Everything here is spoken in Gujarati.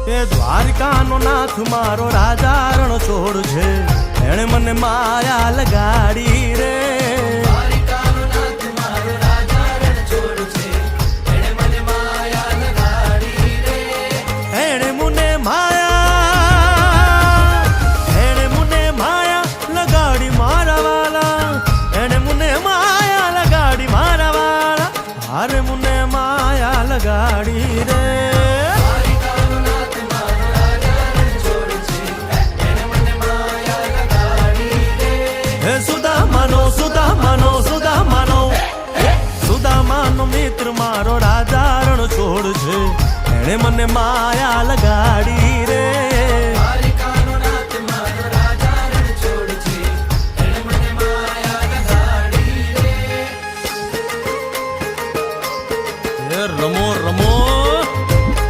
એ દ્વારકાનો નાથ મારો રાજા રણ છોડ છે, એણે મને માયા લગાડી રે. દ્વારકાનો નાથ મારો રાજા રણ છોડ છે, એણે મને માયા લગાડી રે. એણે મને માયા લગાડી મારા વાલા, એણે મને માયા લગાડી મારા વાલા, હારે મને માયા લગાડી રે. સુદામાનો મિત્ર મારો રાજા રણ છોડ છે, એણે મને માયા લગાડી રે.